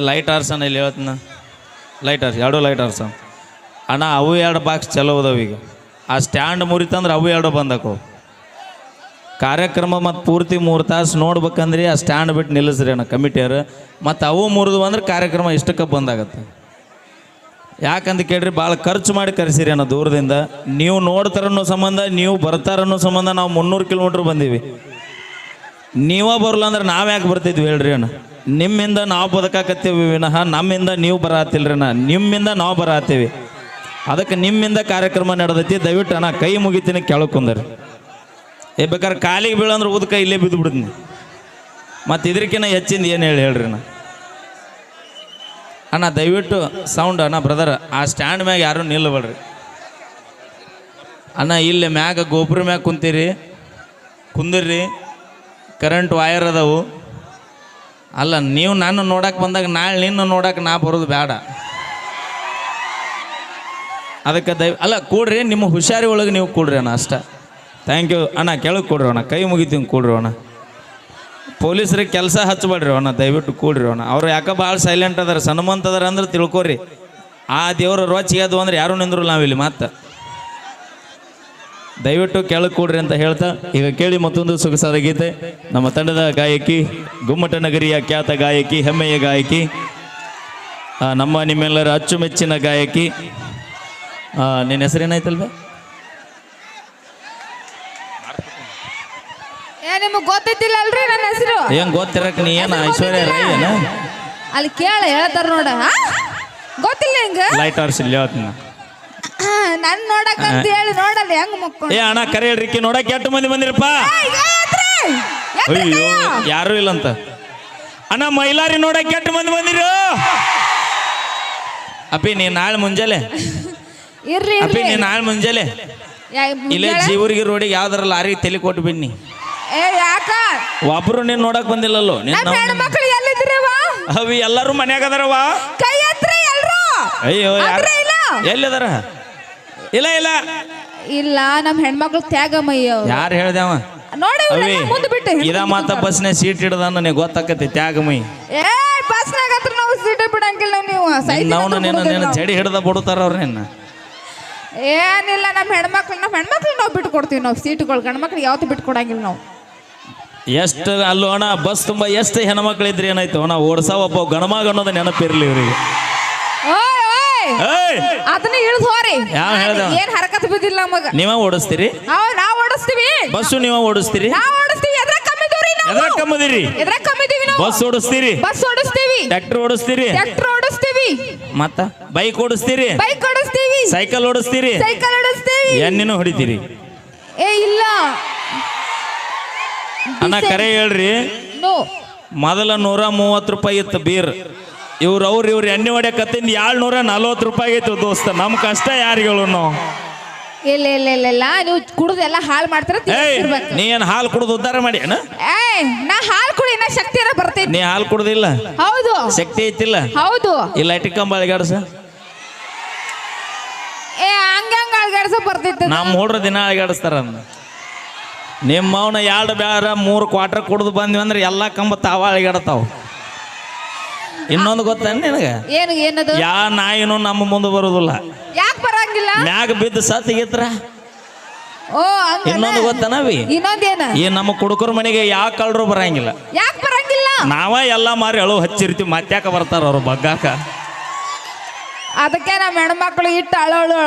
Light ಆರ್ಸಣ ಇಲ್ಲಿ ಹೇಳ್ತೀನಿ light hours ಎರಡು ಲೈಟ್ ಆರ್ಸಣ ಅಣ್ಣ ಅವು ಎರಡು ಬಾಕ್ಸ್ ಚಲೋ ಅದಾವ ಈಗ ಆ ಸ್ಟ್ಯಾಂಡ್ ಮುರಿತಂದ್ರೆ ಅವು ಎರಡು ಬಂದಕ್ಕವು ಕಾರ್ಯಕ್ರಮ ಮತ್ತು ಪೂರ್ತಿ 3 ತಾಸು ನೋಡ್ಬೇಕಂದ್ರಿ ಆ ಸ್ಟ್ಯಾಂಡ್ ಬಿಟ್ಟು ನಿಲ್ಲಿಸ್ರಿ ಅಣ್ಣ ಕಮಿಟಿಯರು ಮತ್ತು ಅವು ಮುರಿದು ಅಂದ್ರೆ ಕಾರ್ಯಕ್ರಮ ಇಷ್ಟಕ್ಕೆ ಬಂದಾಗತ್ತೆ ಯಾಕಂತ ಕೇಳ್ರಿ ಭಾಳ ಖರ್ಚು ಮಾಡಿ ಕರೆಸಿರಿ ಅಣ್ಣ ದೂರದಿಂದ ನೀವು ನೋಡ್ತಾರನ್ನೋ ಸಂಬಂಧ ನೀವು ಬರ್ತಾರನ್ನೋ ಸಂಬಂಧ ನಾವು 300 ಕಿಲೋಮೀಟ್ರ್ ಬಂದೀವಿ ನೀವೇ ಬರಲ್ಲ ಅಂದ್ರೆ ನಾವು ಯಾಕೆ ಬರ್ತಿದ್ವಿ ಹೇಳ್ರಿ ಅಣ್ಣ ನಿಮ್ಮಿಂದ ನಾವು ಬದುಕಾಕತ್ತೀವಿ ವಿನಃ ನಮ್ಮಿಂದ ನೀವು ಬರತ್ತಿಲ್ರಿ ಅಣ್ಣ ನಿಮ್ಮಿಂದ ನಾವು ಬರತ್ತೀವಿ ಅದಕ್ಕೆ ನಿಮ್ಮಿಂದ ಕಾರ್ಯಕ್ರಮ ನಡೆದೈತಿ ದಯವಿಟ್ಟು ಅಣ್ಣ ಕೈ ಮುಗಿತೀನಿ ಕೆಳಕೊಂದರಿ ಬೇಕಾದ್ರೆ ಕಾಲಿಗೆ ಬೀಳಂದ್ರೆ ಉದಕ ಇಲ್ಲೇ ಬಿದ್ದು ಬಿಡ್ತೀನಿ ಮತ್ತು ಇದಕ್ಕಿಂತ ಹೆಚ್ಚಿಂದ ಏನು ಹೇಳ್ರಿ ಅಣ್ಣ ಅಣ್ಣ ದಯವಿಟ್ಟು ಸೌಂಡ್ ಅಣ್ಣ ಬ್ರದರ್ ಆ ಸ್ಟ್ಯಾಂಡ್ ಮ್ಯಾಗ ಯಾರೂ ನಿಲ್ಲಬೇಡ್ರಿ ಅಣ್ಣ ಇಲ್ಲೇ ಮ್ಯಾಗ ಗೋಪುರ ಮ್ಯಾಗ ಕುಂದಿರ್ರಿ ಕರೆಂಟ್ ವೈರ್ ಅದಾವು ಅಲ್ಲ ನೀವು ನಾನು ನೋಡಕ್ಕೆ ಬಂದಾಗ ನಾಳೆ ನಿನ್ನ ನೋಡಕ್ಕೆ ನಾ ಬರೋದು ಬೇಡ ಅದಕ್ಕೆ ಅಲ್ಲ ಕೂಡ್ರಿ ನಿಮ್ಮ ಹುಷಾರಿ ಒಳಗೆ ನೀವು ಕೂಡ್ರಿ ಅಣ್ಣ ಅಷ್ಟ ಥ್ಯಾಂಕ್ ಯು ಅಣ್ಣ ಕೆಳಗೆ ಕೂಡ್ರಿ ಅಣ್ಣ ಕೈ ಮುಗಿತೀವಿ ಕೂಡ್ರಿ ಅಣ್ಣ ಪೊಲೀಸ್ರಿಗೆ ಕೆಲಸ ಹಚ್ಚಬೇಡ್ರಿ ಅಣ್ಣ ದಯವಿಟ್ಟು ಕೂಡ್ರಿ ಅಣ್ಣ ಅವ್ರು ಯಾಕೆ ಭಾಳ ಸೈಲೆಂಟ್ ಅದಾರ ಸನ್ಮಂತ ಅದಾರ ಅಂದ್ರೆ ತಿಳ್ಕೊರಿ ಆ ದೇವ್ರ ರೋಚಿಗೆ ಅಂದ್ರೆ ಯಾರೂ ನಿಂದ್ರು ನಾವಿಲ್ಲಿ ಮತ್ತೆ ದಯವಿಟ್ಟು ಕೆಳಗೆ ಕೂಡ್ರಿ ಅಂತ ಹೇಳ್ತಾ ಈಗ ಕೇಳಿ ಮತ್ತೊಂದು ಸೊಗಸಾದ ಗೀತೆ ನಮ್ಮ ತಂಡದ ಗಾಯಕಿ ಗುಮ್ಮಟ ನಗರಿಯ ಖ್ಯಾತ ಗಾಯಕಿ ಹೆಮ್ಮೆಯ ಗಾಯಕಿ ನಮ್ಮ ನಿಮ್ಮೆಲ್ಲರ ಅಚ್ಚುಮೆಚ್ಚಿನ ಗಾಯಕಿ ನಿನ್ನ ಹೆಸರೇನಾಯ್ತಲ್ವೇ ನಿಮಗೆ ಗೊತ್ತಿದ್ದಿಲ್ಲ ಅಲ್ರಿ ನನ್ನ ಹೆಸರು ಏನ್ ಗೊತ್ತಿರಕ್ ನೀ ಏನ ಐಶ್ವರ್ಯ ರೈ ಏನ ಅಲ್ಲಿ ಕೇಳ ಹೇಳ್ತಾರ ನೋಡ ಗೊತ್ತಿಲ್ಲ ಹಿಂಗ ಲೈಟ್ ಆರ್ಸ್ ಇಲ್ಲಿ ಹೇಳ್ತೀನಿ ನನ್ ನೋಡಕ್ ಅಂತ ಹೇಳಿ ನೋಡಲ್ಲ ಹೆಂಗ್ ಮಕ್ಕೊಂಡು ಏ ಅಣ್ಣ ಕರೆ ಹೇಳ್ರಿಕಿ ನೋಡಕ್ ಎಷ್ಟು ಮಂದಿ ಬಂದಿರಪ್ಪ ಅಯ್ಯೋ ಯಾರು ಇಲ್ಲಂತ ಅಣ್ಣ ಮೈಲಾರಿ ನೋಡಕ್ ಎಷ್ಟು ಮಂದಿ ಬಂದಿರು ಅಪ್ಪಿ ನೀ ನಾಳೆ ಮುಂಜಾನೆ ಇರ್ಲಿ ಅಪ್ಪಿ ನೀ ನಾಳೆ ಮುಂಜಾನೆ ಇಲ್ಲೇ ಜೀವರಿಗೆ ರೋಡಿಗೆ ಯಾವ್ದಾರ ಲಾರಿ ತಲೆ ಕೊಟ್ಟು ಬಿಡ್ನಿ ಯಾಕ ಒಬ್ರು ನೀನ್ ನೋಡಕ್ ಬಂದಿಲ್ಲಲ್ಲೋ ಮಕ್ಕಳು ಎಲ್ಲಿದ್ರವ ಅವಿ ಎಲ್ಲರೂ ಮನ್ಯಾಗ ಅದಾರವ ಕೈ ಹತ್ರ ಎಲ್ರು ಅಯ್ಯೋ ಎಲ್ಲಿದಾರ ಇಲ್ಲ ಇಲ್ಲ ಇಲ್ಲ ನಮ್ ಹೆಣ್ಮಕ್ಳು ತ್ಯಾಗಮಯ್ಯ ಯಾರು ಹೇಳ್ದೇವ ನೋಡಿ ಅವಿ ಮುಂದೆ ಬಿಟ್ಟು ಇದ ಮಾತ ಬಸ್ನೇ ಸೀಟ್ ಹಿಡ್ದ ನನಗೆ ಗೊತ್ತಾಕತಿ ತ್ಯಾಗಮೈ ಬಸ್ನಾಗ ಹತ್ರ ನಾವು ಸೀಟ್ ಬಿಡಂಗಿಲ್ಲ ನೀವು ನಿನ್ನ ಚಡಿ ಹಿಡ್ದ ಬಿಡುತ್ತಾರ ಅವ್ರ ನಿನ್ನ ಏನಿಲ್ಲ ನಮ್ಮ ಹೆಣ್ಮಕ್ಳು ನಾವು ಬಿಟ್ಟು ಕೊಡ್ತೀವಿ ನಾವು ಸೀಟ್ಗಳು ಗಂಡ್ಮಕ್ಳಿಗೆ ಯಾವತ್ತು ಬಿಟ್ಟು ಕೊಡಂಗಿಲ್ಲ ನಾವು ಎಷ್ಟು ಅಲ್ಲೋ ಅಣ್ಣ ಬಸ್ ತುಂಬಾ ಎಷ್ಟು ಹೆಣ್ಮಕ್ಳು ಇದ್ರಿ ಏನಾಯ್ತು ಅಣ್ಣ ಓಡ್ಸ ಒಬ್ಬ ಗಣಮಗ ಅನ್ನೋದು ನೆನಪಿರ್ಲಿ ಇವ್ರಿಗೆ ಅದನ್ನ ಇಳಿದು ಹೋರಿ ಯಾವ ಹೇಳ್ದ ಏನ್ ಹರಕತ್ ಬಿದ್ದಿಲ್ಲ ನಮಗ ನೀವ ಓಡಿಸ್ತೀರಿ ನಾವ್ ಓಡಿಸ್ತೀವಿ ಬಸ್ಸು ನೀವ ಓಡಿಸ್ತೀರಿ ನಾವ್ ಓಡಿಸ್ತೀವಿ ಎದ್ರಾಗ ಕಮ್ಮಿದವ್ರಿ ನಾವು ಎದ್ರಾಗ ಕಮ್ಮದಿರಿ ಎದ್ರಾಗ ಕಮ್ಮಿದೀವಿ ನಾವು ಬಸ್ ಓಡಿಸ್ತೀರಿ ಬಸ್ ಓಡಿಸ್ತೀವಿ ಟ್ರ್ಯಾಕ್ಟರ್ ಓಡಿಸ್ತೀರಿ ಟ್ರ್ಯಾಕ್ಟರ್ ಓಡಿಸ್ತೀವಿ ಮತ್ತ ಬೈಕ್ ಓಡಿಸ್ತೀರಿ ಬೈಕ್ ಓಡಿಸ್ತೀವಿ ಸೈಕಲ್ ಓಡಿಸ್ತೀರಿ ಸೈಕಲ್ ಓಡಿಸ್ತೀವಿ ಎಣ್ಣಿನೂ ಹೊಡಿತೀರಿ ಇಲ್ಲ ಅಣ್ಣ ಕರೆ ಹೇಳ್ರಿ ಮೊದಲ 130 ರೂಪಾಯಿ ಇತ್ತು ಬೀರ್ ಇವ್ರು ಎಣ್ಣೆ ಹೊಡ್ಯಕತ್ತಿಂದ 740 ರೂಪಾಯಿ ಐತು ದೋಸ್ತ ನಮ್ ಕಷ್ಟ ಯಾರಿಗಳು ನಾವು ಇಲ್ಲ ಇಲ್ಲ ಇಲ್ಲ ಇಲ್ಲ ನೀವು ಕುಡಿದು ಎಲ್ಲ ಹಾಳು ಮಾಡ್ತಾರ ನೀ ಏನ್ ಹಾಲು ಕುಡಿದು ಉದ್ಧಾರ ಮಾಡಿ ನಾ ಹಾಲು ಕುಡಿ ನಾ ಶಕ್ತಿ ಬರ್ತೈತಿ ನೀ ಹಾಲು ಕುಡ್ದಿಲ್ಲ ಹೌದು ಶಕ್ತಿ ಐತಿಲ್ಲ ಹೌದು ಇಲ್ಲ ಇಟ್ಕೊಂಬ ಅಳಗಾಡ್ಸ ಹಂಗಂಗ ಅಳಗಾಡ್ಸ ಬರ್ತೈತಿ ನಮ್ಮ ಹುಡ್ರ ದಿನ ಅಳಗಾಡಿಸ್ತಾರ ನಿಮ್ಮ ಅವನ 2 ಬ್ಯಾರ 3 ಕ್ವಾರ್ಟರ್ ಕುಡ್ದು ಬಂದ್ವಿ ಅಂದ್ರೆ ಎಲ್ಲಾ ಕಂಬ ತಾವ ಅಳಗಾಡತಾವ ಇನ್ನೊಂದು ಗೊತ್ತ ನಿನಗೆ ಏನದು ಯಾ ನಾಯಿನೂ ನಮ್ಮ ಮುಂದೆ ಬರುದಿಲ್ಲ ಯಾಕೆ ಬರಂಗಿಲ್ಲ ಮ್ಯಾಗ ಬಿದ್ದು ಸತ್ತಿಗಿತ್ರ ಇನ್ನೊಂದು ಗೊತ್ತನವಿ ಇನ್ನೊಂದೇನ ಈ ನಮ್ಮ ಕುಡುಕರ ಮನೆಗೆ ಯಾವ ಕಳ್ರು ಬರಂಗಿಲ್ಲ ಯಾಕೆ ಬರಂಗಿಲ್ಲ ನಾವ ಎಲ್ಲಾ ಮಾರಿ ಅಳು ಹಚ್ಚಿರ್ತೀವಿ ಮತ್ತ್ಯಾಕ ಬರ್ತಾರ ಅವ್ರು ಬಗ್ಗಾಕ ಅದಕ್ಕೆ ನಮ್ಮ ಹೆಣ್ಮಕ್ಳು ಇಟ್ಟು ಅಳು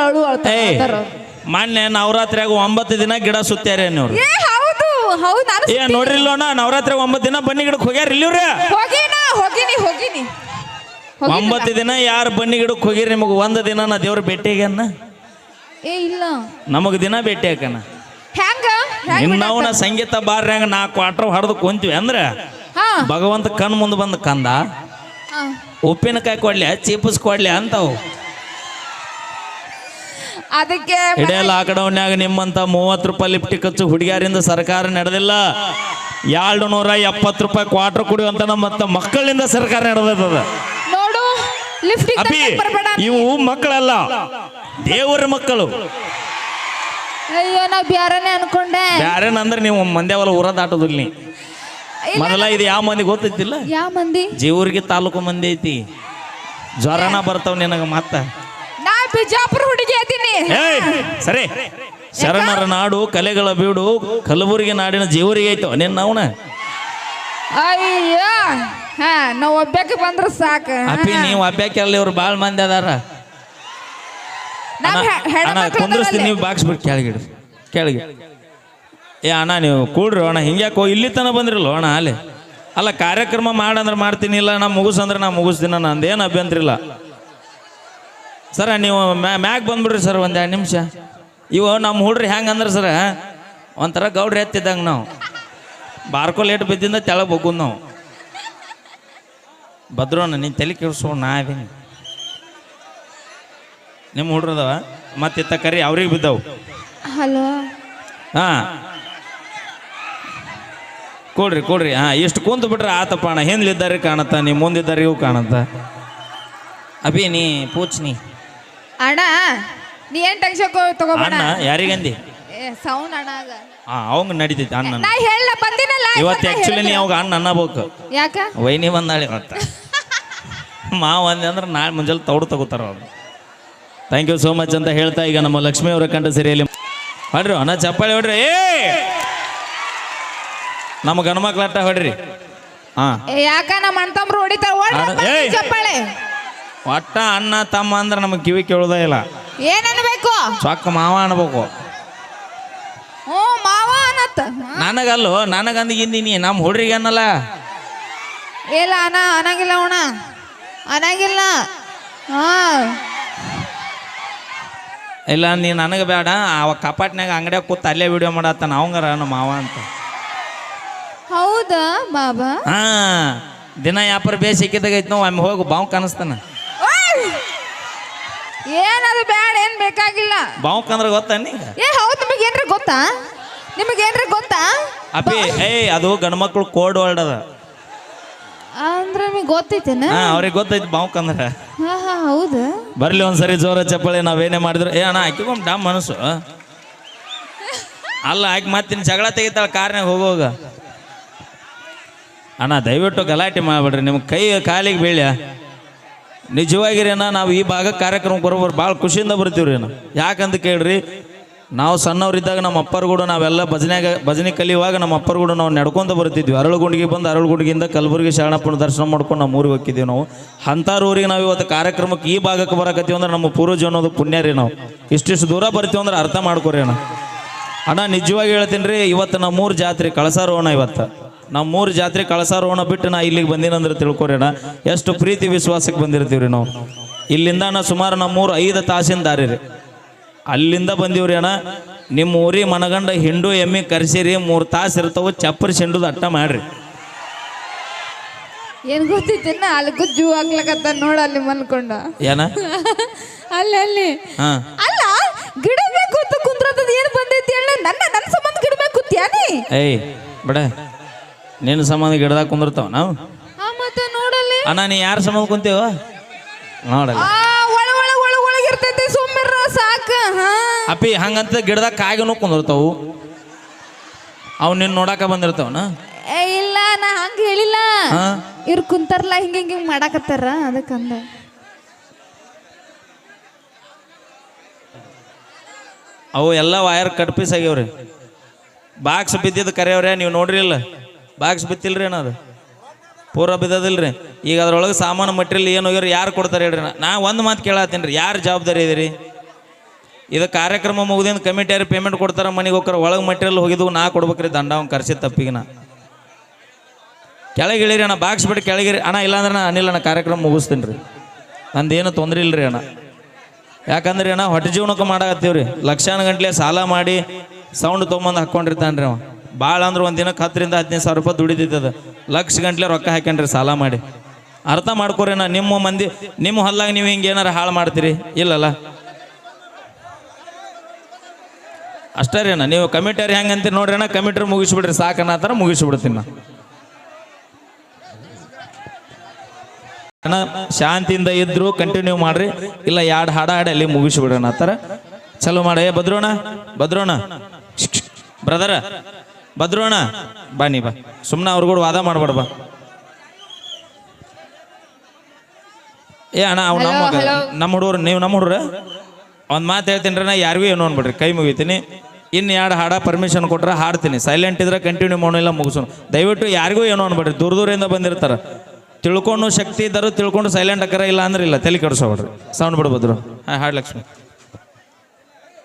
ಮೊನ್ನೆ ನವರಾತ್ರಿಯಾಗ 9 ದಿನ ಗಿಡ ಸುತ್ತಾರ ನೀವು ಹೌದು ಹೌದು ನೋಡ್ರಿಲ್ಲೋಣ ನವರಾತ್ರಿ 9 ದಿನ ಬನ್ನಿ ಗಿಡಕ್ಕೆ ಹೋಗ್ಯಾರ ಇಲ್ಲಿವ್ರಿ ಹೋಗಿನಿ 9 ದಿನ ಯಾರು ಬನ್ನಿ ಗಿಡಕ್ಕೆ ಹೋಗಿರಿ ನಿಮಗೆ 1 ದಿನ ನಾ ದೇವ್ರ ಭೇಟಿಯಾಗನ್ನ ಇಲ್ಲ ನಮಗ್ ದಿನ ಭೇಟಿ ಹಾಕನ ಇನ್ನವನ ಸಂಗೀತ ಬಾರ್ಯಾಗ 4 ಕ್ವಾರ್ಟರ್ ಹೊಡೆದು ಕುಂತೀವಿ ಅಂದ್ರೆ ಭಗವಂತ ಕಣ್ ಮುಂದೆ ಬಂದು ಕಂದ ಉಪ್ಪಿನಕಾಯಿ ಕೊಡ್ಲಿ ಚೀಪಸ್ ಕೊಡ್ಲಿ ಅಂತವು ಅದಕ್ಕೆ ಇಡೇ ಲಾಕ್ಡೌನ್ಯಾಗ ನಿಮ್ಮಂತ 30 ರೂಪಾಯಿ ಲಿಫ್ಟಿ ಖರ್ಚು ಹುಡುಗಿಯರಿಂದ ಸರ್ಕಾರ ನಡೆದಿಲ್ಲ 270 ರೂಪಾಯಿ ಕ್ವಾರ್ಟರ್ ಕುಡಿಯುವಂತ ನಮ್ಮ ಮಕ್ಕಳಿಂದ ಸರ್ಕಾರ ನಡೆದದ ನೋಡು ಇವು ಮಕ್ಕಳಲ್ಲ ದೇವರ ಮಕ್ಕಳು ಅಯ್ಯೋ ನಾ ಬ್ಯಾರನೆ ಅನ್ಕೊಂಡೆ ಬ್ಯಾರೇನಂದ್ರೆ ನೀವು ಮಂದ್ಯಾವಲ್ಲ ಊರ ದಾಟೋದಿಲ್ಲ ನೀ ಮೊದಲ ಇದು ಯಾವ ಮಂದಿ ಗೊತ್ತೈತಿಲ್ಲ? ಯಾವ ಮಂದಿ? ಜೀವರ್ಗಿ ತಾಲೂಕು ಮಂದಿ ಐತಿ. ಜ್ವರನ ಬರ್ತಾವ ನಿನಗ ಮತ್ತ. ನಾ ಬಿಜಾಪುರ ಹುಡುಗಿ ಅದೀನಿ. ಸರಿ, ಶರಣರ ನಾಡು ಕಲೆಗಳ ಬೀಡು ಕಲಬುರಗಿ ನಾಡಿನ ಜೀವರಿಗೆ ಐತವ ನಿನ್ನ ಅವನ. ಅಯ್ಯೋ ನಾವ್ ಒಬ್ಬಕ್ಕೆ ಬಂದ್ರ ಸಾಕ. ಅಪ್ಪಿ ನೀವು ಒಬ್ಬಕ್ಕೆ ಅಲ್ಲಿ ಇವ್ರು ಬಾಳ್ ಮಂದಿ ಅದಾರ. ಅಣ್ಣ ಕುಂದ್ರಸ್ತೀನಿ, ನೀವು ಬಾಕ್ಸ್ ಬಿಟ್ಟು ಕೆಳಗಿಡ್ರಿ, ಕೆಳಗೆ. ಅಣ್ಣ ನೀವು ಕೂಡ್ರಿ ಅಣ್ಣ. ಹಿಂಗ್ಯಾಕೋ ಇಲ್ಲಿ ತನ ಬಂದ್ರಿಲ್ಲ ಅಣ್ಣ? ಅಲ್ಲಿ ಅಲ್ಲ, ಕಾರ್ಯಕ್ರಮ ಮಾಡಂದ್ರೆ ಮಾಡ್ತೀನಿ, ಇಲ್ಲ ನಾ ಮುಗಿಸಂದ್ರೆ ನಾ ಮುಗಿಸ್ತೀನಿ, ನಂದೇನು ಅಭ್ಯಂತರ ಇಲ್ಲ ಸರ. ನೀವು ಮ್ಯಾಗ್ ಬಂದ್ಬಿಡ್ರಿ ಸರ್, ಒಂದು 2 ನಿಮಿಷ. ಇವು ನಮ್ಮ ಹುಡ್ರಿ ಹೆಂಗಂದ್ರೆ ಸರ, ಒಂಥರ ಗೌಡ್ರಿ ಎತ್ತಿದ್ದಂಗೆ ನಾವು ಬಾರ್ಕೋ ಲೇಟ್ ಬಿದ್ದಿಂದ ತೆಳಗೆ ಹೋಗೋದು ನಾವು. ಭದ್ರೋಣ ನೀನು ತಲೆ ಕೆಡ್ಸೋ, ನಾ ಇದೀನಿ. ನಿಮ್ಮ ಹುಡ್ರದವ ಮತ್ತಿತ್ತ ಕರಿ ಅವ್ರಿಗೆ ಬಿದ್ದವು. ಹಲೋ, ಹಾಂ ಕೊಡ್ರಿ ಕೊಡ್ರಿ. ಹಾಂ, ಇಷ್ಟು ಕುಂತು ಬಿಟ್ರೆ ಆತಪ್ಪ ಅಣ್ಣ. ಹಿಂದ್ಲಿದ್ದಾರೆ ಕಾಣತ್ತ, ನೀವು ಮುಂದಿದ್ದಾರಿಗೂ ಕಾಣತ್ತ. ಅಭಿ ನೀ ಪೂಚ್ನಿ ಅಣ್ಣ, ನೀ ಏನ್ ಟೆನ್ಷನ್ ತಗೋಬೇಡ. ಅಣ್ಣ ಯಾರಿಗಂದಿ? ಸೌಂಡ್ ಅಣ್ಣ ಅದ. ಅವಂಗ ನಡೀತೈತಿ ಅಣ್ಣ. ನಾ ಹೇಳ ಬಂದಿನಲ್ಲ ಇವತ್ತು ಆ್ಯಕ್ಚುಲಿ ನೀ ಅವಾಗ ಅಣ್ಣ ಅನ್ನಬೇಕು. ಯಾಕ? ವೈನಿ ಬಂದಾಳಿ ಮತ್ತೆ ಮಾವ ಅಂದೆ ಅಂದ್ರೆ ನಾಳೆ ಮುಂಜಾನೆ ತೌಡು ತಗೋತಾರ ಅವ್ರು. ಥ್ಯಾಂಕ್ ಯು ಸೋ ಮಚ್ ಅಂತ ಹೇಳ್ತಾ ಈಗ ನಮ್ಮ ಲಕ್ಷ್ಮೀ ಅವರ ಕಂಡ ಸೀರಿಯಲಿ ಹೊಡ್ರಿ ಅಣ್ಣ, ಚಪ್ಪಾಳಿ ಹೊಡ್ರಿ. ನಮ್ಮ ಗಣಮಕ್ಳ ಅಟ್ಟ ಹೊಡ್ರಿ. ಹಾಂ, ಯಾಕ ನಮ್ಮ ಅಣ್ತಂಬ್ರು ಹೊಡಿತಾರ ಚಪ್ಪಾಳೆ. ಒಟ್ಟ ಅಣ್ಣ ತಮ್ಮ ಅಂದ್ರೆ ನಮಗೆ ಕಿವಿ ಕೇಳೋದೇ ಇಲ್ಲ. ಏನನ್ಬೇಕು? ಚೊಕ್ಕ ಮಾವ ಅನ್ಬೇಕು. ಹ್ಞೂ ಮಾವ ಅನ್ನತ್ತ. ನನಗಲ್ಲೋ, ನನಗಂದು ಇಂದಿನಿ ನಮ್ಮ ಹುಡ್ರಿಗೆ ಅನ್ನಲ್ಲ. ಇಲ್ಲ ಅಣ್ಣ ಅನ್ನಂಗಿಲ್ಲ, ಅಣ್ಣ ಅನ್ನಂಗಿಲ್ಲ. ಹಾ ಇಲ್ಲ, ನೀ ನನಗೆ ಬೇಡ. ಅವ ಕಪಾಟ್ನಾಗ ಅಂಗಡಿಯಾಗ ಕೂತ್ ಅಲ್ಲೇ ವಿಡಿಯೋ ಮಾಡತ್ತಾನ ಅವಂಗಾರ ನಮ್ಮ ಮಾವ ಅಂತ. ಹೌದಾ ಬಾಬಾ? ಹಾ, ದಿನ ಯಾಪರ್ ಬೇಸಿಕ್ಕಿದಾಗ ಐತಿ ನಾವು, ಒಮ್ಮೆ ಹೋಗಿ ಬಾವು ಕಾಣಿಸ್ತಾನ. ಏನದು ಬೇಡ, ಏನ್ ಬೇಕಾಗಿಲ್ಲ. ಬಾವುಕ್ ಅಂದ್ರೆ ಗೊತ್ತಾ ನಿಂಗೆ? ಹೌದು, ನಿಮಗೇನ್ರಿ ಗೊತ್ತಾ? ನಿಮಗೇನ್ರಿ ಗೊತ್ತಾ? ಅಪ್ಪಿ ಅದು ಗಂಡ್ಮಕ್ಳು ಕೋಡ್ ವರ್ಡ್ ಅದ ಅಂದ್ರೆ ನಿಮಗೆ ಗೊತ್ತೈತೇನ? ಅವ್ರಿಗೆ ಗೊತ್ತೈತಿ ಬಾವುಕ್ ಅಂದ್ರೆ. ಹಾ ಹಾ, ಹೌದಾ? ಬರ್ಲಿ ಒಂದ್ಸರಿ ಜೋರ ಚಪ್ಪಳಿ. ನಾವೇನೇ ಮಾಡಿದ್ರು ಅಣ್ಣ ಆಕಿಗೊಂದು ಡಮ್ ಮನಸ್ಸು ಅಲ್ಲ, ಆಕೆ ಮತ್ತಿನ ಜಗಳ ತೆಗಿತಾಳ ಕಾರ್ನಾಗ ಹೋಗೋಗ. ಅಣ್ಣ ದಯವಿಟ್ಟು ಗಲಾಟೆ ಮಾಡ್ಬೇಡ್ರಿ, ನಿಮ್ಗೆ ಕೈ ಕಾಲಿಗೆ ಬೀಳ್ಯ. ನಿಜವಾಗಿರೇನ ನಾವು ಈ ಭಾಗ ಕಾರ್ಯಕ್ರಮಕ್ಕೆ ಬರೋಬರು ಭಾಳ ಖುಷಿಯಿಂದ ಬರ್ತೀವ್ರಿ. ನಾವು ಯಾಕಂತ ಕೇಳ್ರಿ, ನಾವು ಸಣ್ಣವ್ರಿದ್ದಾಗ ನಮ್ಮ ಅಪ್ಪರ ಕೂಡ ನಾವೆಲ್ಲ ಭಜನೆ ಕಲಿಯುವಾಗ ನಮ್ಮ ಅಪ್ಪರ ಕೂಡ ನಾವು ನಡ್ಕೊಂತ ಬರ್ತಿದ್ವಿ. ಅರಳುಗುಂಡಿಗೆ ಬಂದು ಅರಳುಗುಂಡಿಗಿಂದ ಕಲಬುರಗಿ ಶರಣಪ್ಪನ ದರ್ಶನ ಮಾಡ್ಕೊಂಡು ನಮ್ಮ ಊರಿಗೆ ಹೋಗಿದ್ದೀವಿ. ನಾವು ಅಂಥವ್ರ ಊರಿಗೆ ನಾವು ಇವತ್ತು ಕಾರ್ಯಕ್ರಮಕ್ಕೆ ಈ ಭಾಗಕ್ಕೆ ಬರಕತ್ತೀವಿ ಅಂದ್ರೆ ನಮ್ಮ ಪೂರ್ವಜ ಅನ್ನೋದು ಪುಣ್ಯ ರೀ. ನಾವು ಇಷ್ಟಿಷ್ಟು ದೂರ ಬರ್ತೀವಿ ಅಂದ್ರೆ ಅರ್ಥ ಮಾಡ್ಕೊರಿ ಅಣ್ಣ. ಅಣ್ಣ ನಿಜವಾಗಿ ಹೇಳ್ತೀನಿ ರೀ, ಇವತ್ತು ನಮ್ಮೂರು ಜಾತ್ರೆ ಕಳಸಾರೋಣ. ಇವತ್ತು ನಮ್ಮೂರು ಜಾತ್ರೆ ಕಳಸಾರೋಣ ಬಿಟ್ಟು ನಾ ಇಲ್ಲಿಗೆ ಬಂದಿನಂದ್ರೆ ತಿಳ್ಕೊರಿ ಅಣ್ಣ, ಎಷ್ಟು ಪ್ರೀತಿ ವಿಶ್ವಾಸಕ್ಕೆ ಬಂದಿರ್ತೀವಿ ರೀ ನಾವು. ಇಲ್ಲಿಂದ ಸುಮಾರು ನಮ್ಮೂರು 5 ತಾಸಿನ ದಾರಿ ರೀ. ಅಲ್ಲಿಂದ ಬಂದೀವ್ರಿ ಅಣ್ಣ. ನಿಮ್ಮ ಊರಿ ಮನಗಂಡ ಹಿಂಡು ಎಮ್ಮಿ ಕರ್ಸಿರಿ, 3 ತಾಸು ಇರ್ತಾವ. ಚಪ್ಪರಿ ಸಿಂಡುದು ಅಟ್ಟ ಮಾಡ್ರಿ. ಏನ್ ಗೊತ್ತಿತ್ತೇನ? ಅಲ್ಲಿ ಗುಜ್ಜು ಆಗ್ಲಕತ್ತ ನೋಡ, ಅಲ್ಲಿ ಮಲ್ಕೊಂಡ. ಏನ ಅಲ್ಲಿ ಅಲ್ಲಿ ಅಲ್ಲ, ಗಿಡ ಬೇಕು ಅಂತ ಕುಂದ್ರದ ಏನ್ ಬಂದೈತಿ ಹೇಳ? ನನ್ನ ಸಂಬಂಧ ಗಿಡ ಬೇಕು ಕೂತ್ಯಾನಿ? ಏಯ್ ಬಿಡ, ನಿನ್ನ ಸಂಬಂಧ ಗಿಡದಾಗ ಕುಂದಿರ್ತಾವ ನಾವು. ಮತ್ತೆ ನೋಡಲ್ಲಿ ಅಣ್ಣ, ನೀ ಯಾರ ಸಂಬಂಧ ಕುಂತೀವ ನೋಡಲ್ಲ. ಒಳಗಿರ್ತೈತಿ, ಸುಮ್ಮಿರ ಸಾಕ. ಅಪ್ಪಿ ಹಂಗಂತ ಗಿಡದಾಗ ಕಾಯಿಗೂ ಕುಂದಿರ್ತಾವು. ಅವ್ ನಿನ್ನ ನೋಡಾಕ ಬಂದಿರ್ತಾವನ? ಇಲ್ಲ, ನಾ ಹಂಗ ಹೇಳಿಲ್ಲ. ಇವ್ರು ಕುಂತಾರಲ್ಲ, ಹಿಂಗ ಹಿಂಗ ಮಾಡಾಕತ್ತಾರ, ಅದಕ್ಕಂದ. ಅವು ಎಲ್ಲ ವಯರ್ ಕಟ್ ಪೀಸ್ ಆಗ್ಯಾವ್ರಿ. ಬಾಕ್ಸ್ ಬಿದ್ದಿದ್ದು ಕರೆಯವ್ರೆ, ನೀವು ನೋಡ್ರಿ ಇಲ್ಲ? ಬಾಕ್ಸ್ ಬಿತ್ತಿಲ್ರಿ ಅಣ್ಣ, ಅದು ಪೂರ ಬಿದ್ದದಿಲ್ರಿ. ಈಗ ಅದ್ರೊಳಗೆ ಸಾಮಾನು ಮಟೀರಿಯಲ್ ಏನು ಹೋಗ್ಯಾರ, ಯಾರು ಕೊಡ್ತಾರೆ ಹೇಳ್ರಿ? ನಾ ಒಂದು ಮಾತು ಕೇಳತ್ತೀನಿ ರೀ, ಯಾರು ಜವಾಬ್ದಾರಿ ಇದೀರಿ? ಇದು ಕಾರ್ಯಕ್ರಮ ಮುಗಿದಿಂದ ಕಮಿಟಿಯವ್ರು ಪೇಮೆಂಟ್ ಕೊಡ್ತಾರೆ, ಮನೆಗೆ ಹೋಗ್ತಾರೆ. ಒಳಗೆ ಮಟೀರಿಯಲ್ ಹೋಗಿದ್ದು ನಾ ಕೊಡ್ಬೇಕ್ರಿ ದಂಡ. ಅವ್ನು ಕರ್ಸಿದ ತಪ್ಪಿಗೆ ನಾ ಕೆಳಗಿಳಿರಿ ಅಣ್ಣ, ಬಾಕ್ಸ್ ಬಿಟ್ಟು ಕೆಳಗಿರಿ ಅಣ್ಣ. ಇಲ್ಲಾಂದ್ರೆ ನಾ ಅನಿಲ್ಲ, ನಾ ಕಾರ್ಯಕ್ರಮ ಮುಗಿಸ್ತೀನಿ ರೀ, ನಂದೇನು ತೊಂದರೆ ಇಲ್ಲರಿ ಅಣ್ಣ. ಯಾಕಂದ್ರೆ ಅಣ್ಣ ಹೊಟ್ಟೆ ಜೀವನಕ್ಕೆ ಮಾಡಾಕತ್ತೀವ್ರಿ. ಲಕ್ಷಾನ ಗಂಟ್ಲೆ ಸಾಲ ಮಾಡಿ ಸೌಂಡ್ ತೊಗೊಂಬಂದು ಹಾಕ್ಕೊಂಡಿರ್ತಾನೆ ರೀ ಅವ. ಭಾಳ ಅಂದ್ರೆ ಒಂದು ದಿನಕ್ಕೆ 10,000 ರಿಂದ 15,000 ರೂಪಾಯಿ ದುಡಿತೈತದ. ಲಕ್ಷ ಗಂಟ್ಲೆ ರೊಕ್ಕ ಹಾಕ್ಯಾನ್ರಿ ಸಾಲ ಮಾಡಿ. ಅರ್ಥ ಮಾಡ್ಕೊರಿ ನಾ. ನಿಮ್ಮ ಮಂದಿ ನಿಮ್ಮ ಹೊಲ್ಲಾಗ ನೀವು ಹಿಂಗೆ ಏನಾರ ಹಾಳು ಮಾಡ್ತೀರಿ? ಇಲ್ಲಲ್ಲ. ಅಷ್ಟೇ ರೀ ಅಣ್ಣ. ನೀವು ಕಮಿಟಿಯವ್ರು ಹೆಂಗೆ ಅಂತೀರಿ ನೋಡ್ರಿ ಅಣ್ಣ, ಕಮಿಟ್ರಿ ಮುಗಿಸ್ಬಿಡ್ರಿ ಸಾಕನ್ನ ಥರ ಮುಗಿಸ್ಬಿಡ್ತೀನಿ ನಾ ಅಣ್ಣ. ಶಾಂತಿಯಿಂದ ಇದ್ರು ಕಂಟಿನ್ಯೂ ಮಾಡ್ರಿ, ಇಲ್ಲ 2 ಹಾಡ ಹಾಡಿ ಅಲ್ಲಿ ಮುಗಿಸ್ಬಿಡ್ರಿ ಆ ಥರ ಚಲೋ ಮಾಡಿ. ಭದ್ರೋಣ ಭದ್ರೋಣ ಬ್ರದರ ಭದ್ರೋಣ ಬಾ ನೀ ಬಾ ಸುಮ್ಮನೆ ಅವ್ರು ಕೂಡ ವಾದ ಮಾಡ್ಬೇಡ ಬಾ. ಏ ಅಣ್ಣ ಅವ್ನು ನಮ್ಮ ಹುಡುಗರು ನೀವು ನಮ್ಮ ಹುಡುಗ್ರ ಒಂದು ಮಾತು ಹೇಳ್ತೀನಿ ರೀ, ನಾ ಯಾರಿಗೂ ಏನು ಅನ್ಬಿಡ್ರಿ, ಕೈ ಮುಗಿತೀನಿ. ಇನ್ನು 2 ಹಾಡ ಪರ್ಮಿಷನ್ ಕೊಟ್ರೆ ಹಾಡ್ತೀನಿ, ಸೈಲೆಂಟ್ ಇದ್ರೆ ಕಂಟಿನ್ಯೂ ಮಾಡೋಲ್ಲ ಮುಗಿಸೋಣ. ದಯವಿಟ್ಟು ಯಾರಿಗೂ ಏನೋ ಅನ್ಬೇಡ್ರಿ, ದೂರದಿಂದ ಬಂದಿರ್ತಾರೆ, ತಿಳ್ಕೊಂಡು ಶಕ್ತಿ ಇದ್ದರು ತಿಳ್ಕೊಂಡು ಸೈಲೆಂಟ್ ಹಾಕರ, ಇಲ್ಲ ಅಂದ್ರೆ ಇಲ್ಲ, ತಲೆ ಕೆಡಿಸೋಬಿಡ್ರಿ. ಸೌಂಡ್ ಬಿಡ್ಬೋದ್ರು. ಹಾಂ ಹಾಡು ಲಕ್ಷ್ಮಿ.